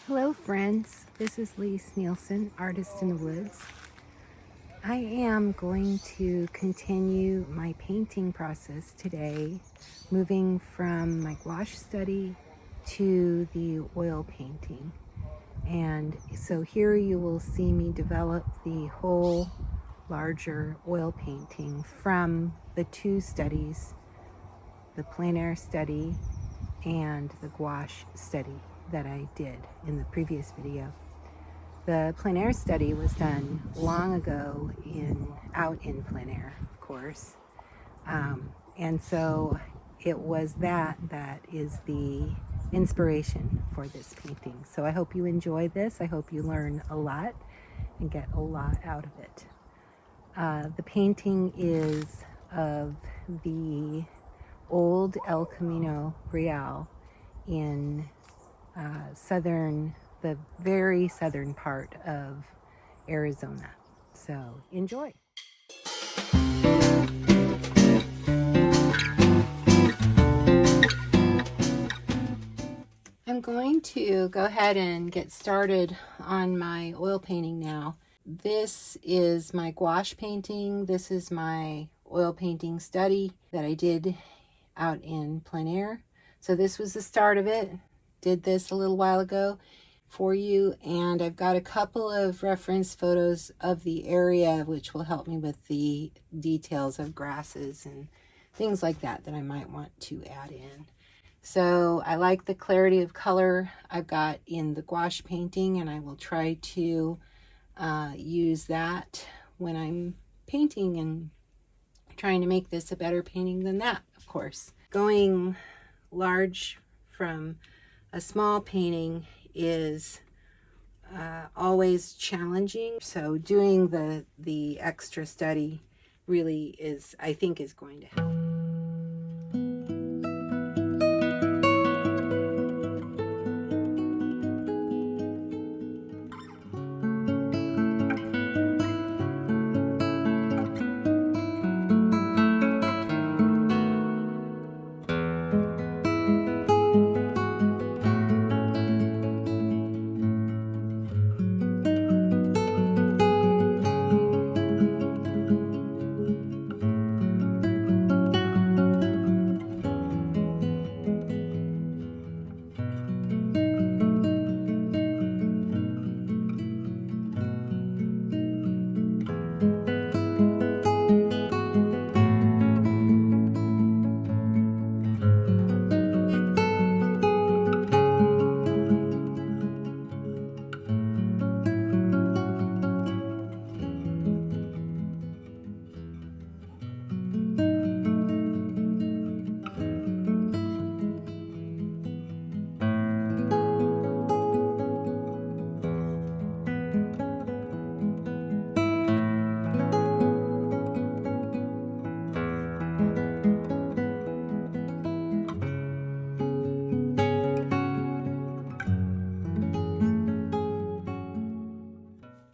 Hello friends, this is Lis Nielsen, Artist in the Woods. I am going to continue my painting process today, moving from my gouache study to the oil painting. And so here you will see me develop the whole larger oil painting from the two studies, the plein air study and the gouache study that I did in the previous video. The plein air study was done long ago out in plein air, of course. And so it was that is the inspiration for this painting. So I hope you enjoy this. I hope you learn a lot and get a lot out of it. The painting is of the Old El Camino Real in the very southern part of Arizona. So enjoy. I'm going to go ahead and get started on my oil painting now. This is my gouache painting. This is my oil painting study that I did out in plein air. So this was the start of it. Did this a little while ago for you, and I've got a couple of reference photos of the area which will help me with the details of grasses and things like that I might want to add in. So I like the clarity of color I've got in the gouache painting, and I will try to use that when I'm painting and trying to make this a better painting than that, of course. Going large from a small painting is always challenging. So doing the extra study really is, I think, is going to help.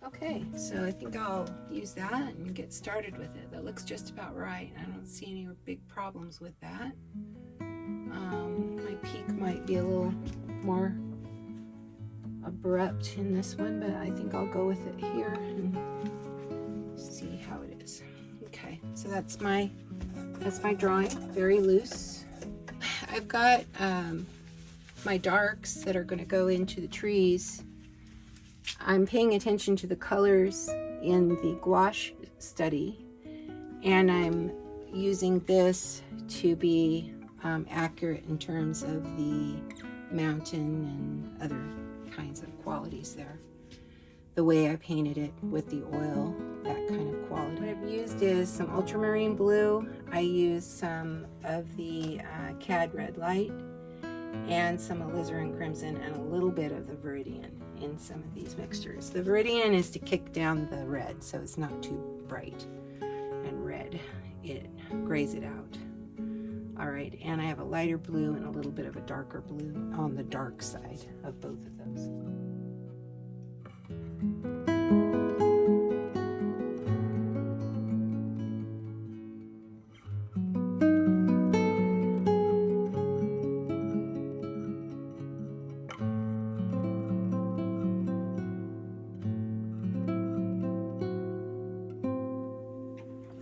Okay, so I think I'll use that and get started with it. That looks just about right. I don't see any big problems with that. My peak might be a little more abrupt in this one, but I think I'll go with it here and see how it is. Okay, so that's my drawing, very loose. I've got my darks that are going to go into the trees. I'm paying attention to the colors in the gouache study, and I'm using this to be accurate in terms of the mountain and other kinds of qualities there. The way I painted it with the oil, that kind of quality. What I've used is some ultramarine blue. I used some of the cad red light and some alizarin crimson and a little bit of the viridian in some of these mixtures. The viridian is to kick down the red so it's not too bright and red. It grays it out. All right, and I have a lighter blue and a little bit of a darker blue on the dark side of both of those.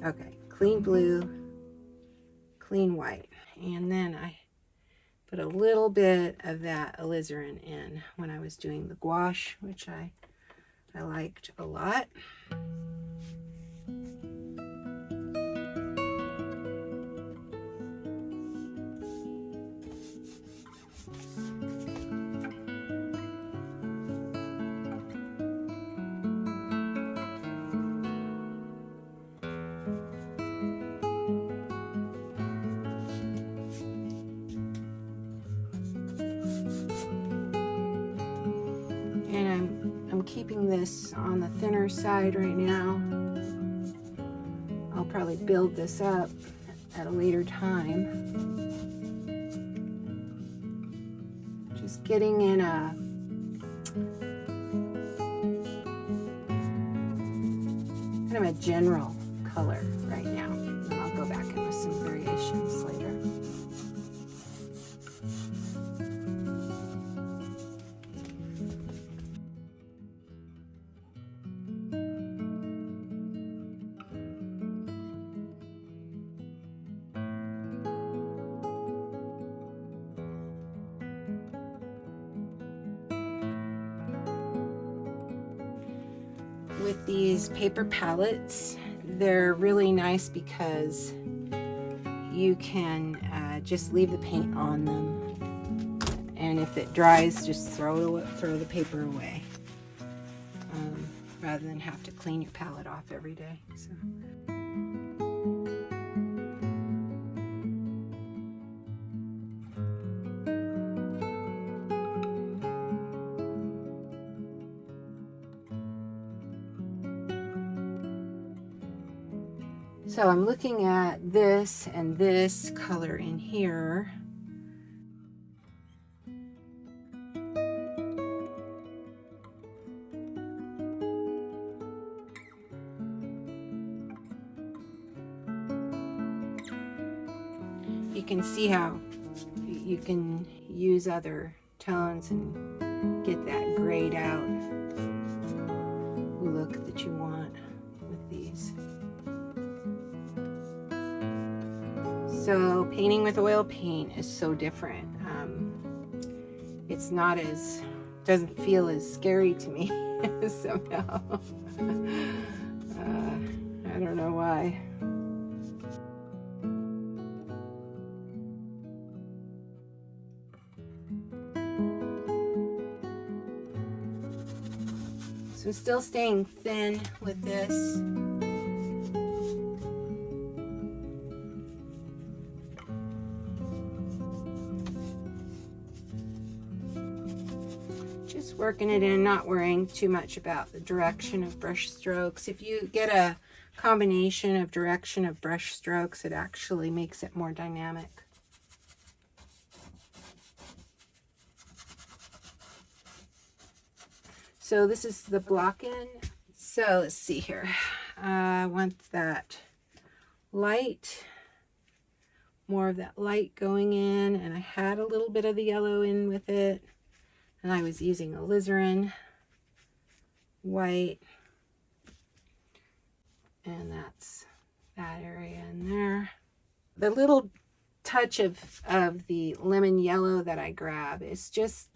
Okay, clean blue, clean white. And then I put a little bit of that alizarin in when I was doing the gouache, which I liked a lot. And I'm keeping this on the thinner side right now. I'll probably build this up at a later time. Just getting in a kind of a general color right now. And I'll go back in with some variations later. With these paper palettes, they're really nice because you can just leave the paint on them, and if it dries, just throw the paper away, rather than have to clean your palette off every day. So I'm looking at this and this color in here. You can see how you can use other tones and get that grayed out look that you want with these. So painting with oil paint is so different. It's not as, doesn't feel as scary to me somehow. I don't know why. So I'm still staying thin with this. Just working it in, not worrying too much about the direction of brush strokes. If you get a combination of direction of brush strokes, it actually makes it more dynamic. So this is the block in. So let's see here. I want that light, more of that light going in, and I had a little bit of the yellow in with it, and I was using alizarin white, and that's that area in there. The little touch of the lemon yellow that I grab is just,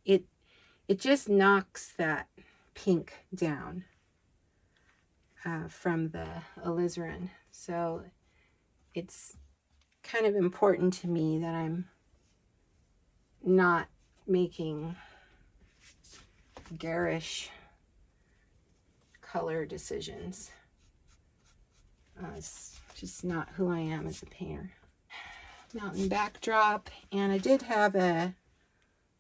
it just knocks that pink down from the alizarin. So it's kind of important to me that I'm not making garish color decisions. It's just not who I am as a painter. Mountain backdrop, and I did have a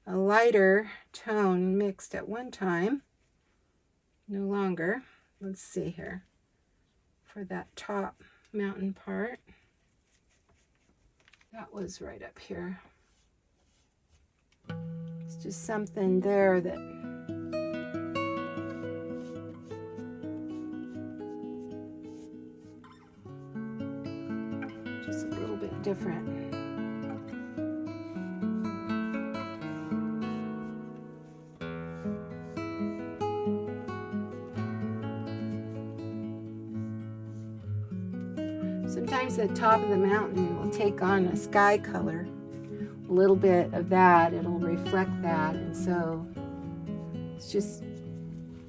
lighter tone mixed at one time. No longer. Let's see here. For that top mountain part. That was right up here. It's just something there that just a little bit different. sometimes the top of the mountain will take on a sky color, a little bit of that, it'll reflect that, and so it's just,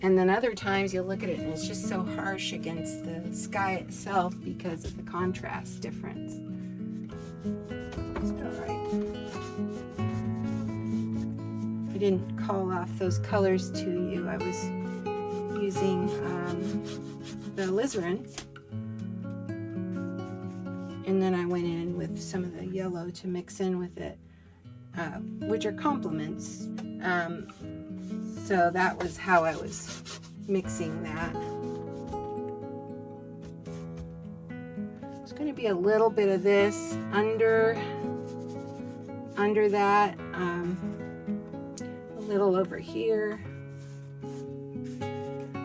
and then other times you'll look at it and it's just so harsh against the sky itself because of the contrast difference. All right. I didn't call off those colors to you. I was using the alizarin, and then I went in with some of the yellow to mix in with it, which are complements. So that was how I was mixing that. There's going to be a little bit of this under that, a little over here.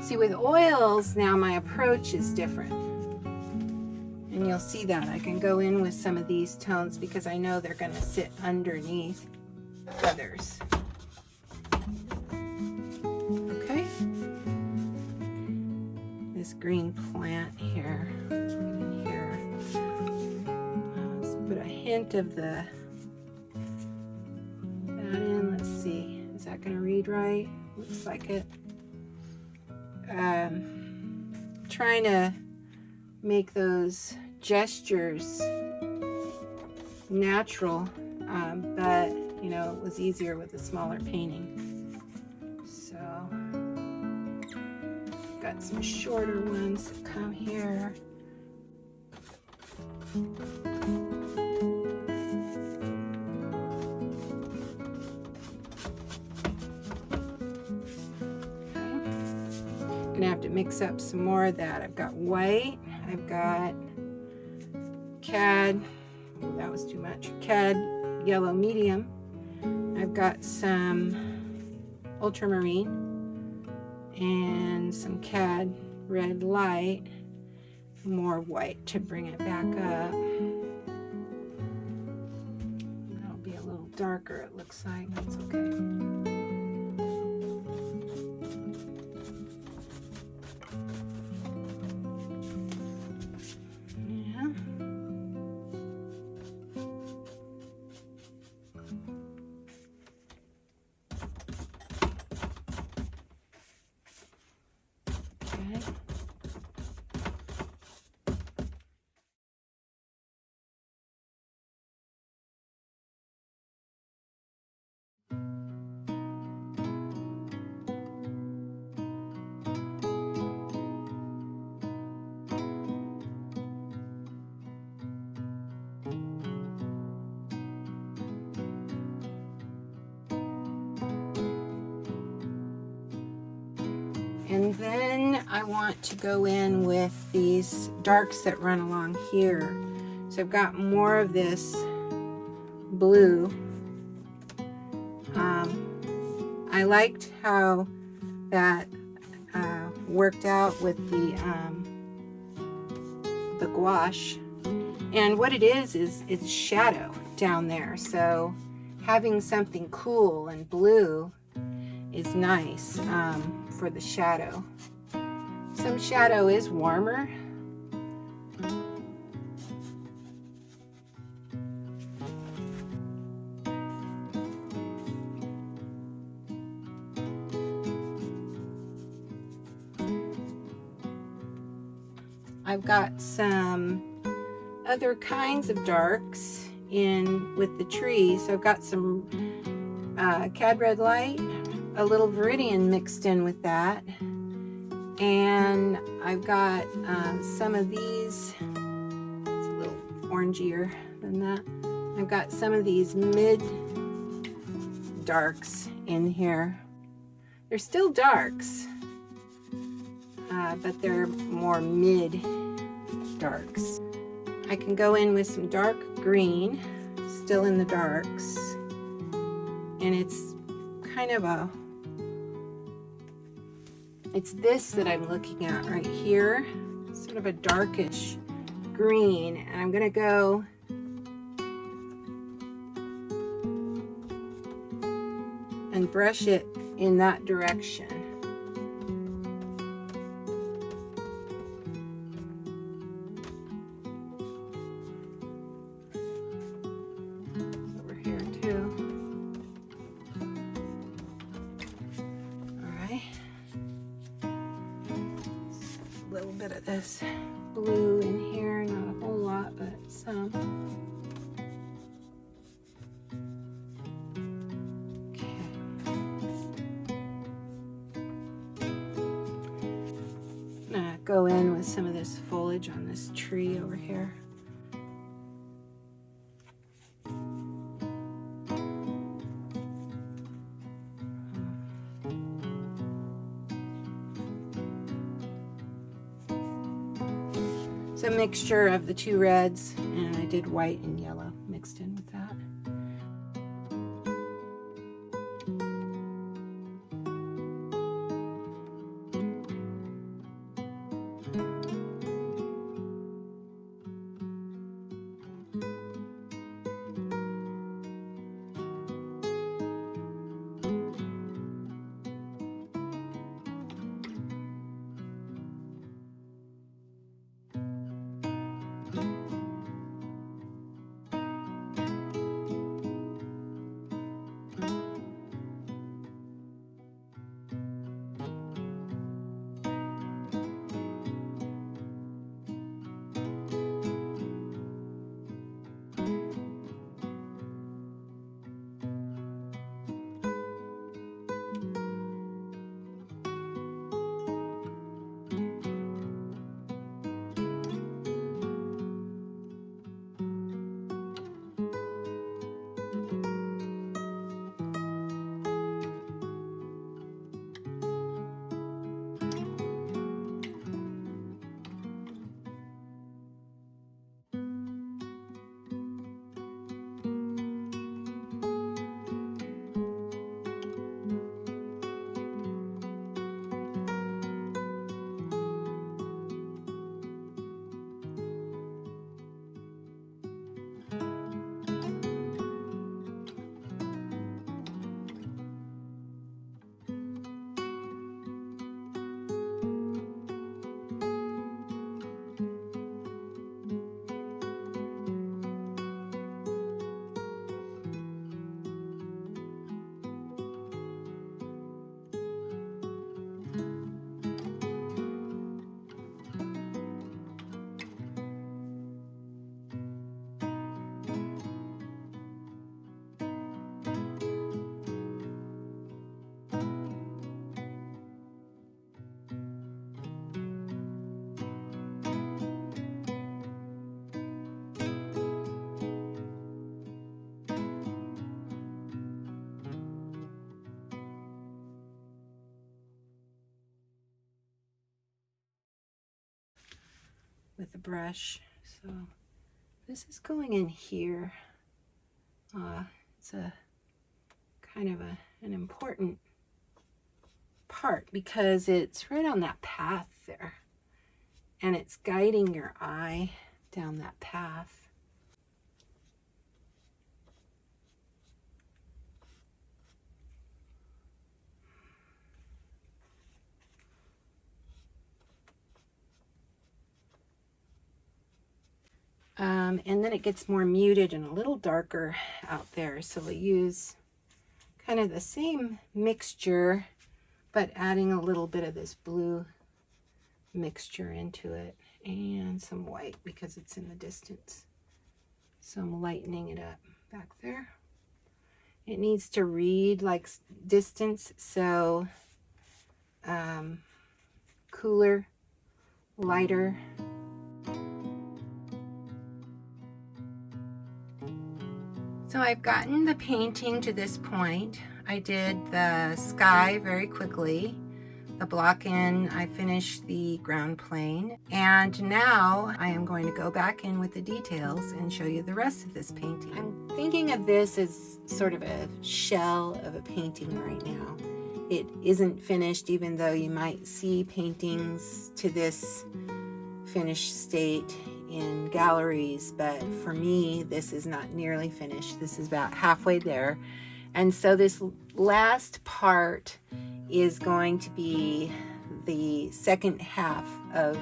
See, with oils now my approach is different, and you'll see that I can go in with some of these tones because I know they're going to sit underneath others. Okay, this green plant here, in here. Let's put a hint of that in. Let's see, is that going to read right? Looks like it. Trying to make those gestures natural, but you know, it was easier with a smaller painting. So got some shorter ones that come here. Gonna have to mix up some more of that. I've got white, I've got cad, that was too much, cad yellow medium, I've got some ultramarine and some cad red light, more white to bring it back up. That'll be a little darker, it looks like. That's okay. And then I want to go in with these darks that run along here. So I've got more of this blue. I liked how that worked out with the gouache. And what it is it's shadow down there. So having something cool and blue is nice for the shadow. Some shadow is warmer. I've got some other kinds of darks in with the tree. So I've got some cad red light, a little viridian mixed in with that, and I've got some of these, it's a little orangier than that. I've got some of these mid darks in here. They're still darks, but they're more mid darks. I can go in with some dark green, still in the darks, and it's kind of a, it's this that I'm looking at right here, sort of a darkish green, and I'm gonna go and brush it in that direction. bit of this blue in here, not a whole lot, but some. Okay. I'm gonna go in with some of this foliage on this tree over here. It's a mixture of the two reds, and I did white and yellow mixed in with that. With the brush. So this is going in here. It's a kind of an important part because it's right on that path there, and it's guiding your eye down that path. And then it gets more muted and a little darker out there. So we'll use kind of the same mixture, but adding a little bit of this blue mixture into it and some white because it's in the distance. So I'm lightening it up back there. It needs to read like distance, so cooler, lighter. So I've gotten the painting to this point. I did the sky very quickly. The block in, I finished the ground plane. And now I am going to go back in with the details and show you the rest of this painting. I'm thinking of this as sort of a shell of a painting right now. It isn't finished, even though you might see paintings to this finished state in galleries, but for me this is not nearly finished. This is about halfway there, and so this last part is going to be the second half of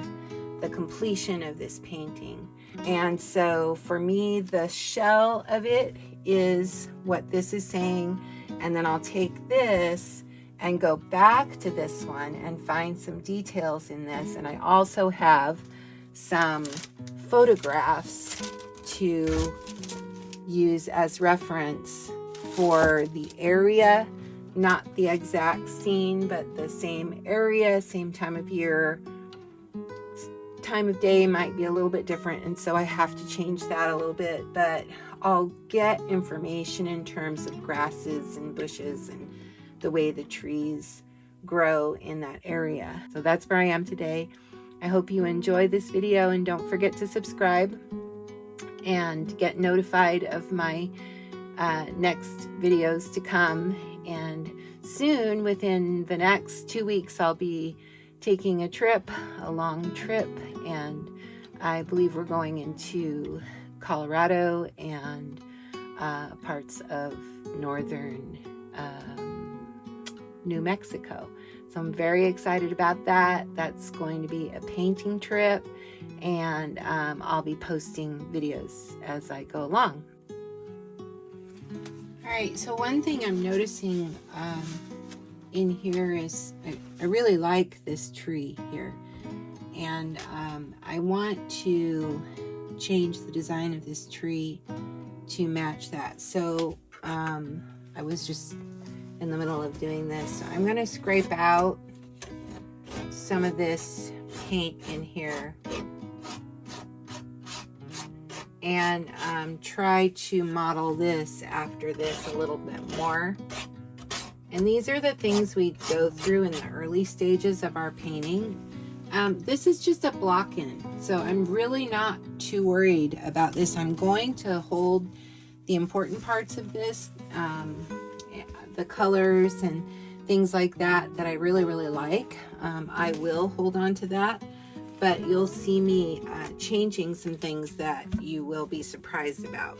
the completion of this painting. And so for me, the shell of it is what this is saying, and then I'll take this and go back to this one and find some details in this. And I also have some photographs to use as reference for the area, not the exact scene, but the same area, same time of year. Time of day might be a little bit different, and so I have to change that a little bit, but I'll get information in terms of grasses and bushes and the way the trees grow in that area. So that's where I am today. I hope you enjoy this video, and don't forget to subscribe and get notified of my next videos to come. And soon, within the next 2 weeks, I'll be taking a long trip, and I believe we're going into Colorado and parts of northern New Mexico. So I'm very excited about that. That's going to be a painting trip, and I'll be posting videos as I go along. All right, so one thing I'm noticing in here is I really like this tree here, and I want to change the design of this tree to match that. So I was just in the middle of doing this. So I'm going to scrape out some of this paint in here and try to model this after this a little bit more. And these are the things we go through in the early stages of our painting. This is just a block in, so I'm really not too worried about this. I'm going to hold the important parts of this, the colors and things like that I really like. I will hold on to that, but you'll see me changing some things that you will be surprised about.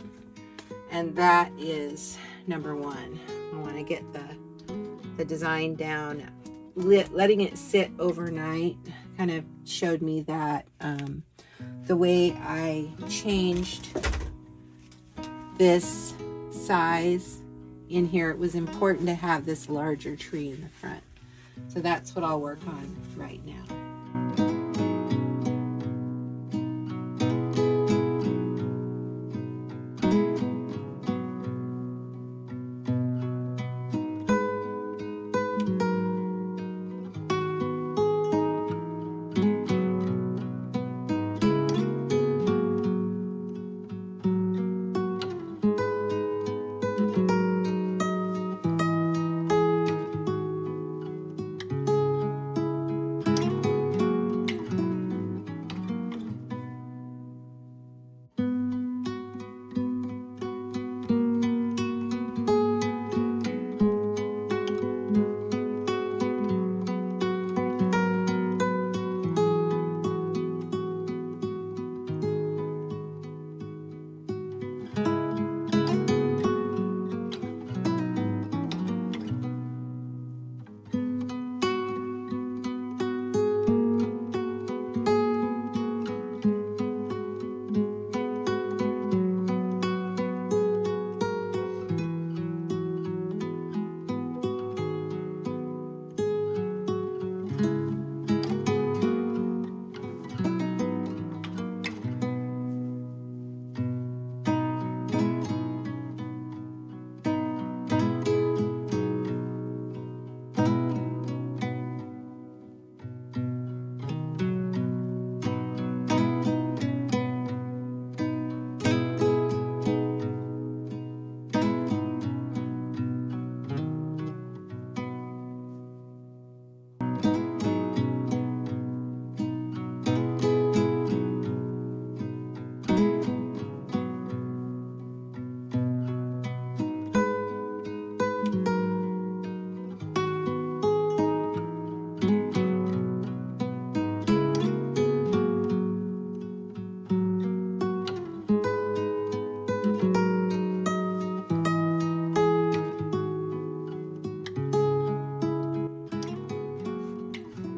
And that is number one. I want to get the design down. Letting it sit overnight kind of showed me that the way I changed this size in here, it was important to have this larger tree in the front. So that's what I'll work on right now.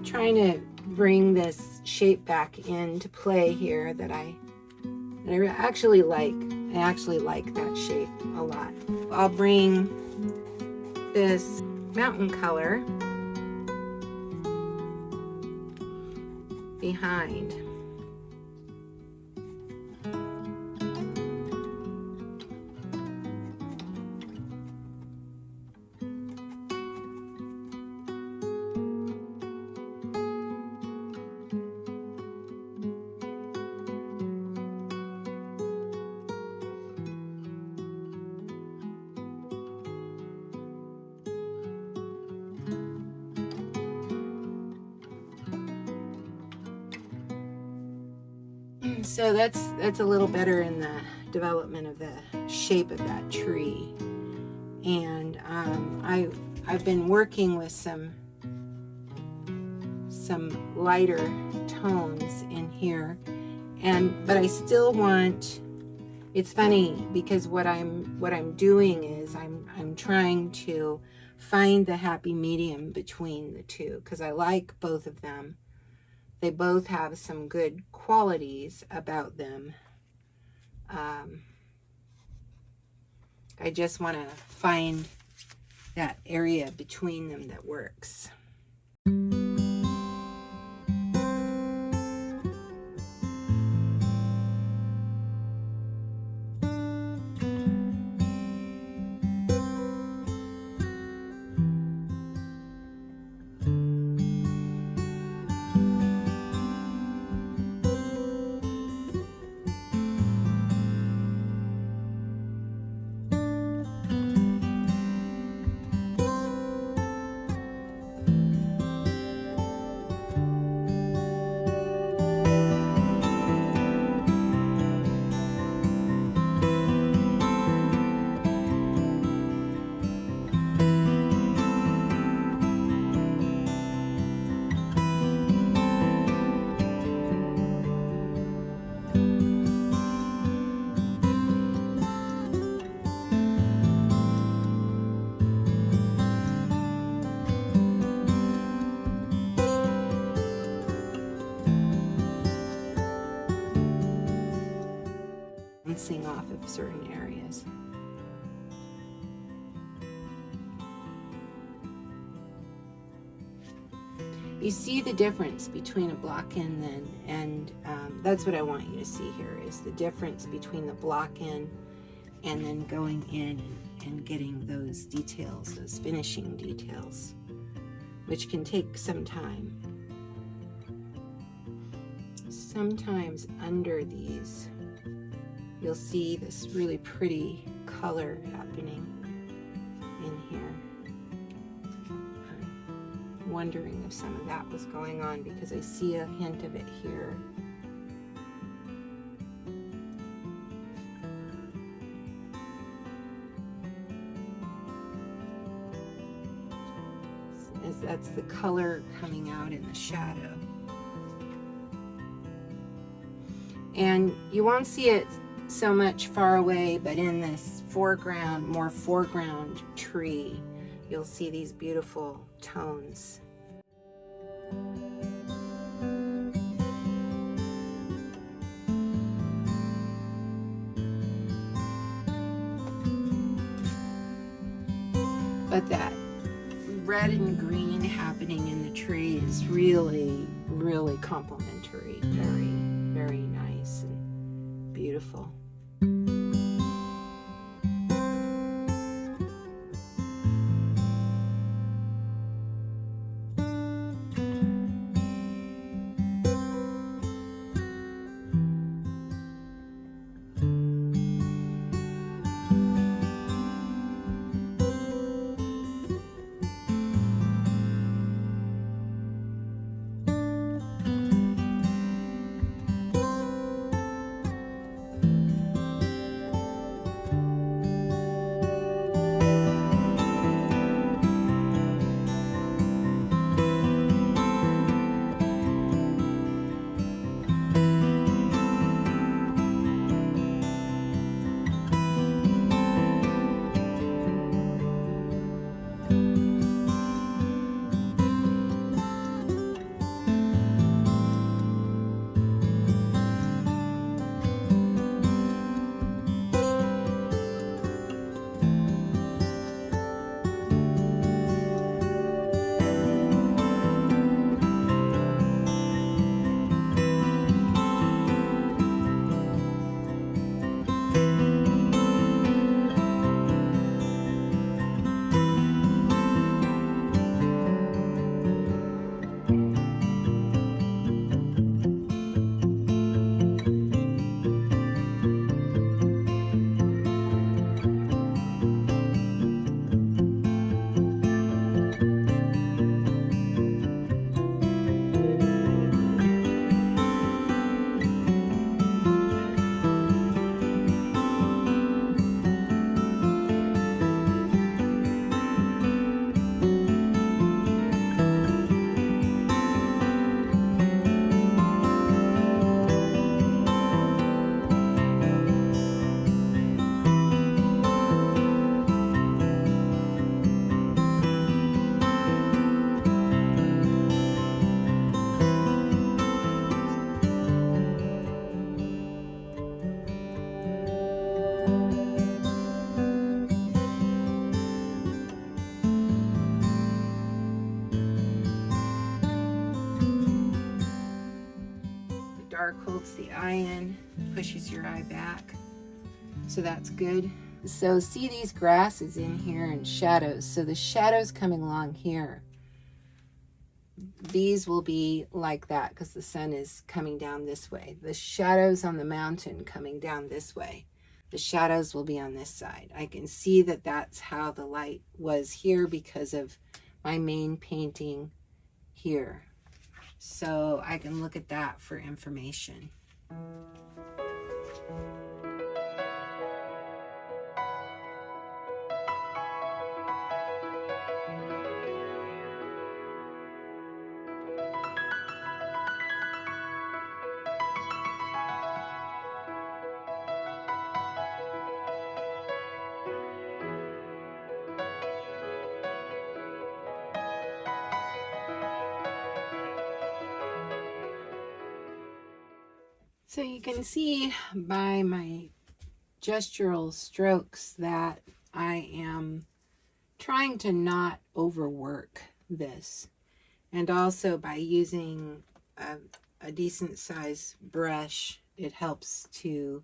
Trying to bring this shape back into play here that I actually like. I actually like that shape a lot. I'll bring this mountain color behind. So that's a little better in the development of the shape of that tree. And I've been working with some lighter tones in here, but I still want. It's funny because what I'm doing is I'm trying to find the happy medium between the two, because I like both of them. They both have some good qualities about them. I just want to find that area between them that works. Bouncing off of certain areas. You see the difference between a block-in then, and that's what I want you to see here, is the difference between the block-in and then going in and getting those details, those finishing details, which can take some time. Sometimes under these, you'll see this really pretty color happening in here. I'm wondering if some of that was going on because I see a hint of it here. As that's the color coming out in the shadow. And you won't see it so much far away, but in this foreground, more foreground tree, you'll see these beautiful tones. But that red and green happening in the tree is really, really complementary. Very, very nice and beautiful. arc holds the eye in, pushes your eye back. So that's good. So see these grasses in here and shadows. So the shadows coming along here, these will be like that because the sun is coming down this way. The shadows on the mountain coming down this way. The shadows will be on this side. I can see that that's how the light was here because of my main painting here. So I can look at that for information. So you can see by my gestural strokes that I am trying to not overwork this. And also by using a decent size brush, it helps to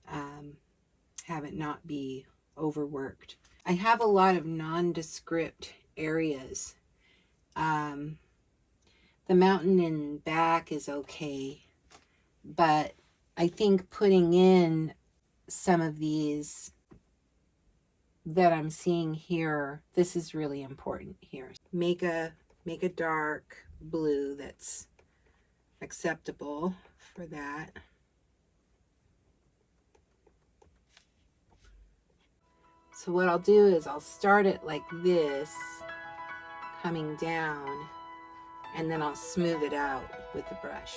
have it not be overworked. I have a lot of nondescript areas. The mountain in back is okay, but I think putting in some of these that I'm seeing here, this is really important here. Make a dark blue that's acceptable for that. So what I'll do is I'll start it like this, coming down, and then I'll smooth it out with the brush.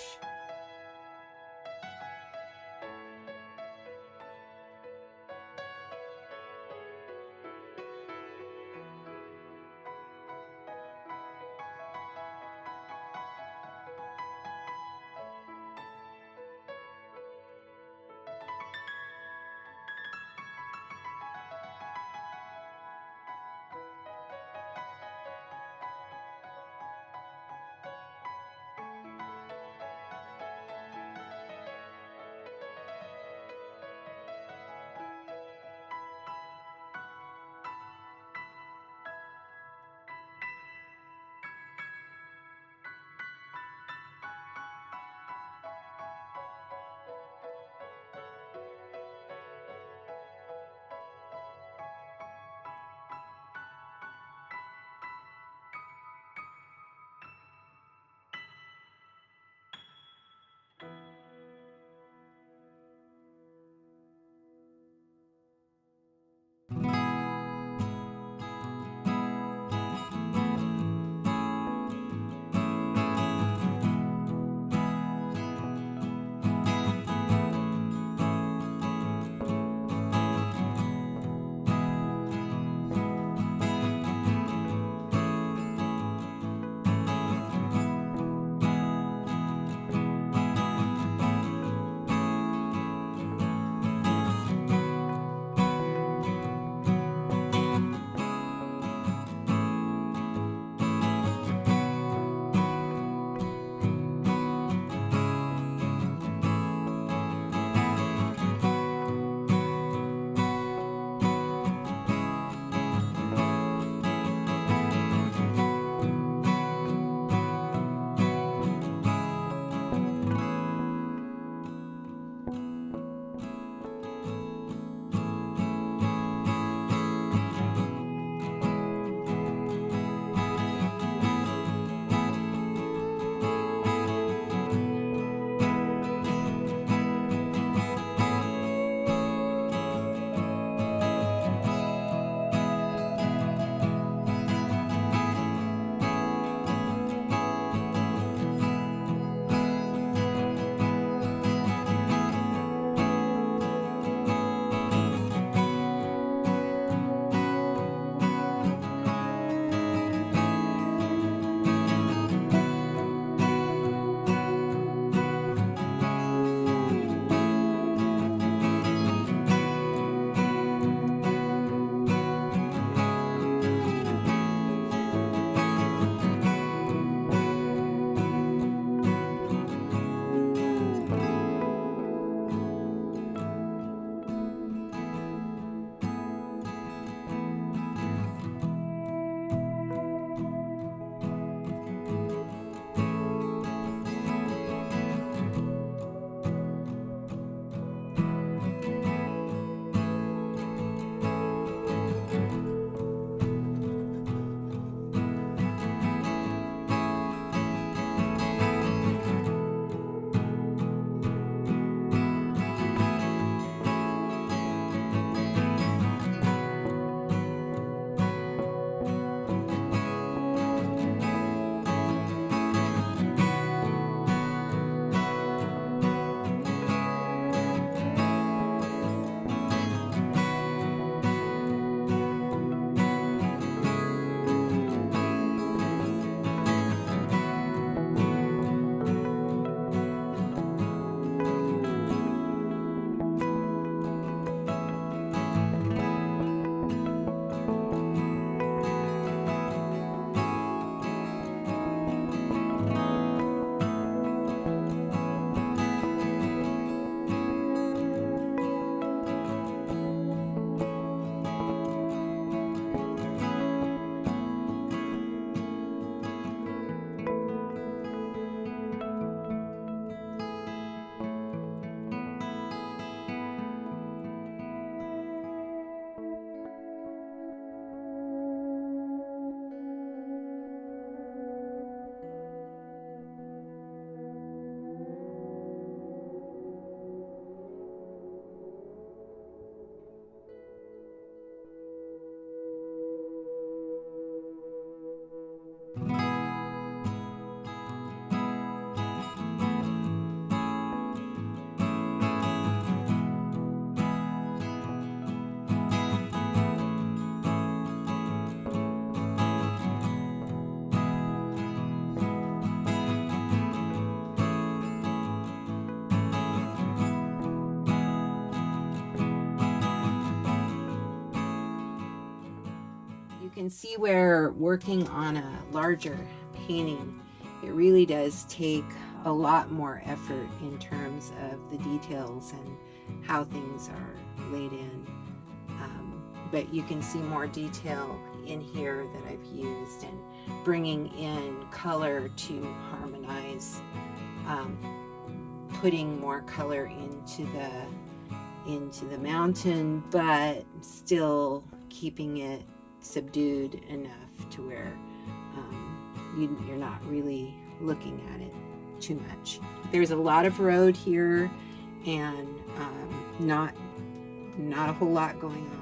can see where working on a larger painting, it really does take a lot more effort in terms of the details and how things are laid in. But you can see more detail in here that I've used, and bringing in color to harmonize, putting more color into the mountain, but still keeping it subdued enough to where you're not really looking at it too much. There's a lot of road here, and not a whole lot going on.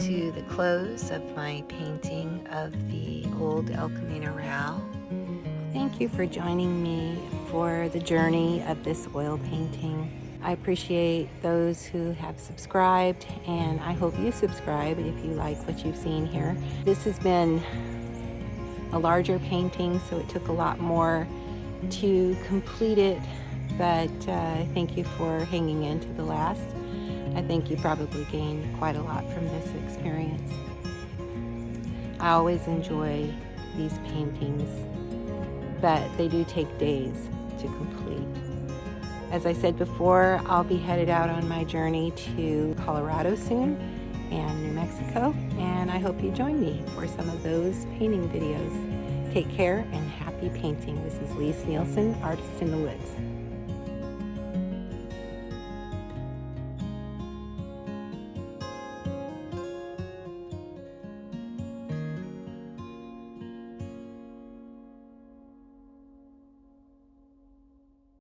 to the close of my painting of the Old El Camino Real. Thank you for joining me for the journey of this oil painting. I appreciate those who have subscribed, and I hope you subscribe if you like what you've seen here. This has been a larger painting, so it took a lot more to complete it, but thank you for hanging in to the last. I think you probably gained quite a lot from this experience. I always enjoy these paintings, but they do take days to complete. As I said before, I'll be headed out on my journey to Colorado soon and New Mexico, and I hope you join me for some of those painting videos. Take care and happy painting. This is Lis Nielsen, Artist in the Woods.